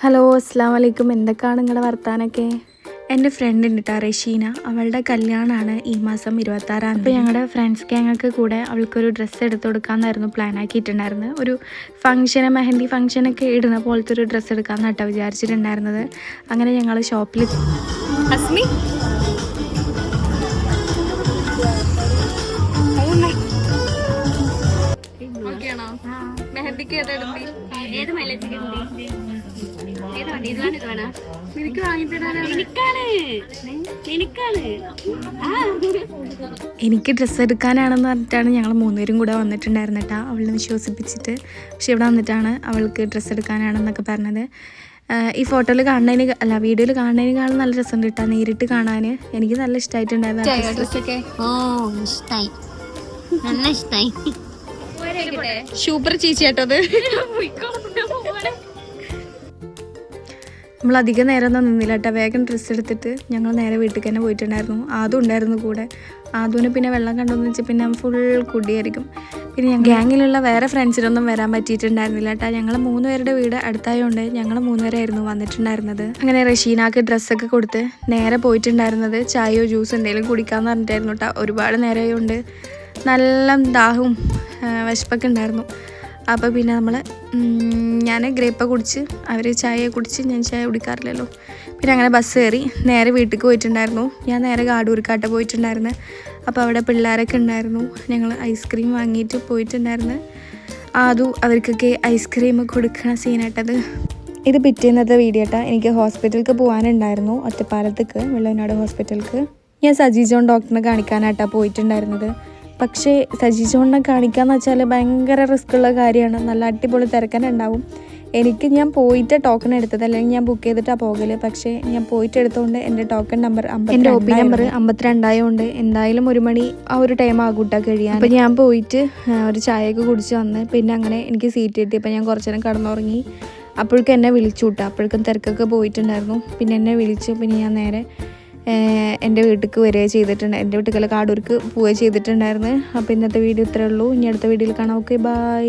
Hello അസ്സലാമു അലൈക്കും. എന്തൊക്കെയാണ് നിങ്ങളുടെ വർത്താനൊക്കെ? എൻ്റെ ഫ്രണ്ട് ഉണ്ട് കേട്ടോ, റഷീന. അവളുടെ കല്യാണമാണ് ഈ മാസം 26-ാം തീയതി. അപ്പോൾ ഞങ്ങളുടെ ഫ്രണ്ട്സ് ഗ്യാങ്ങൊക്കെ കൂടെ അവൾക്കൊരു ഡ്രസ്സ് എടുത്ത് കൊടുക്കാമെന്നായിരുന്നു പ്ലാൻ ആക്കിയിട്ടുണ്ടായിരുന്നത്. ഒരു ഫംഗ്ഷന്, മെഹന്തി ഫംഗ്ഷനൊക്കെ ഇടുന്ന പോലത്തെ ഒരു ഡ്രസ്സ് എടുക്കാമെന്ന് കേട്ടോ വിചാരിച്ചിട്ടുണ്ടായിരുന്നത്. അങ്ങനെ ഞങ്ങൾ ഷോപ്പിൽ അസ്മി മെഹന്തിക്ക് എനിക്ക് ഡ്രസ്സ് എടുക്കാനാണെന്ന് പറഞ്ഞിട്ടാണ് ഞങ്ങൾ 3 പേരും കൂടെ വന്നിട്ടുണ്ടായിരുന്നു കേട്ടോ, അവളെ വിശ്വസിപ്പിച്ചിട്ട്. പക്ഷെ ഇവിടെ വന്നിട്ടാണ് അവൾക്ക് ഡ്രസ്സ് എടുക്കാനാണെന്നൊക്കെ പറഞ്ഞത്. ഈ ഫോട്ടോയിൽ കാണുന്നതിന് അല്ല, വീഡിയോയിൽ കാണുന്നതിനേക്കാളും നല്ല രസമുണ്ട് കേട്ടോ നേരിട്ട് കാണാൻ. എനിക്ക് നല്ല ഇഷ്ടമായിട്ടുണ്ടായിരുന്നു ഡ്രസ്സൊക്കെ. സൂപ്പർ ചേച്ചി കേട്ടത്. നമ്മൾ അധികം നേരം ഒന്നും നിന്നില്ല കേട്ടോ, വേഗം ഡ്രസ്സ് എടുത്തിട്ട് ഞങ്ങൾ നേരെ വീട്ടിൽ തന്നെ പോയിട്ടുണ്ടായിരുന്നു. ആദ്യം ഉണ്ടായിരുന്നു കൂടെ. ആദ്യന് പിന്നെ വെള്ളം കണ്ടുവന്ന് വെച്ചാൽ പിന്നെ ഫുൾ കുടിയായിരിക്കും. പിന്നെ ഞങ്ങൾ ഗ്യാങ്ങിലുള്ള വേറെ ഫ്രണ്ട്സിനൊന്നും വരാൻ പറ്റിയിട്ടുണ്ടായിരുന്നില്ല കേട്ടോ. ഞങ്ങൾ 3 പേരുടെ വീട് അടുത്തായതുകൊണ്ട് ഞങ്ങൾ 3 പേരായിരുന്നു വന്നിട്ടുണ്ടായിരുന്നത്. അങ്ങനെ റഷീനാക്ക് ഡ്രസ്സൊക്കെ കൊടുത്ത് നേരെ പോയിട്ടുണ്ടായിരുന്നത് ചായയോ ജ്യൂസ് എന്തെങ്കിലും കുടിക്കാമെന്ന് പറഞ്ഞിട്ടായിരുന്നു കേട്ടോ. ഒരുപാട് നേരമായതുകൊണ്ട് നല്ല ദാഹവും വിശപ്പൊക്കെ ഉണ്ടായിരുന്നു. അപ്പോൾ പിന്നെ ഞാൻ ഗ്രേപ്പ കുടിച്ച്, അവർ ചായ കുടിച്ച്, ഞാൻ ചായ കുടിക്കാറില്ലല്ലോ. പിന്നെ അങ്ങനെ ബസ് കയറി നേരെ വീട്ടിലേക്ക് പോയിട്ടുണ്ടായിരുന്നു. ഞാൻ നേരെ കാടൂർക്കാട്ട് പോയിട്ടുണ്ടായിരുന്നു. അപ്പോൾ അവിടെ പിള്ളേരൊക്കെ ഉണ്ടായിരുന്നു. ഞങ്ങൾ ഐസ്ക്രീം വാങ്ങിയിട്ട് പോയിട്ടുണ്ടായിരുന്നു. അതും അവർക്കൊക്കെ ഐസ്ക്രീം കൊടുക്കണ സീനായിട്ടത്. ഇത് പിറ്റേന്നത്തെ വീഡിയോ കേട്ടോ. എനിക്ക് ഹോസ്പിറ്റലിലേക്ക് പോകാനുണ്ടായിരുന്നു, ഒറ്റപ്പാലത്തേക്ക്, വെള്ളവനാട് ഹോസ്പിറ്റലിലേക്ക്. ഞാൻ സജി ജോൺ ഡോക്ടറിനെ കാണിക്കാനായിട്ടാണ് പോയിട്ടുണ്ടായിരുന്നത്. പക്ഷേ സജി ജോണിനെ കാണിക്കാന്ന് വെച്ചാൽ ഭയങ്കര റിസ്ക് ഉള്ള കാര്യമാണ്. നല്ല അടിപൊളി തിരക്കനുണ്ടാവും. ഞാൻ പോയിട്ട് ടോക്കൺ എടുത്തത്, അല്ലെങ്കിൽ ഞാൻ ബുക്ക് ചെയ്തിട്ടാണ് പോകല്. പക്ഷേ ഞാൻ പോയിട്ട് എടുത്തുകൊണ്ട് എൻ്റെ ടോക്കൺ നമ്പർ എൻ്റെ OP നമ്പർ 52 ആയതുകൊണ്ട് എന്തായാലും 1 മണി ആ ഒരു ടൈം ആകൂട്ടാ കഴിയാൻ. അപ്പോൾ ഞാൻ പോയിട്ട് ഒരു ചായയൊക്കെ കുടിച്ച് വന്ന് പിന്നെ അങ്ങനെ എനിക്ക് സീറ്റ് കിട്ടി. അപ്പോൾ ഞാൻ കുറച്ച് നേരം കിടന്നുറങ്ങി. അപ്പോഴേക്കും എന്നെ വിളിച്ചു വിട്ടാ. അപ്പോഴേക്കും തിരക്കൊക്കെ പോയിട്ടുണ്ടായിരുന്നു. പിന്നെ എന്നെ വിളിച്ചു. പിന്നെ ഞാൻ നേരെ എൻ്റെ വീട്ടിലേക്ക് വരിക ചെയ്തിട്ടുണ്ട്. എൻ്റെ വീട്ടിൽ കാടൂർക്ക് പോവുക ചെയ്തിട്ടുണ്ടായിരുന്നു. അപ്പോൾ ഇന്നത്തെ വീഡിയോ ഇത്രയേ ഉള്ളൂ. ഇനി അടുത്ത വീഡിയോയിൽ കാണാം. Okay, by.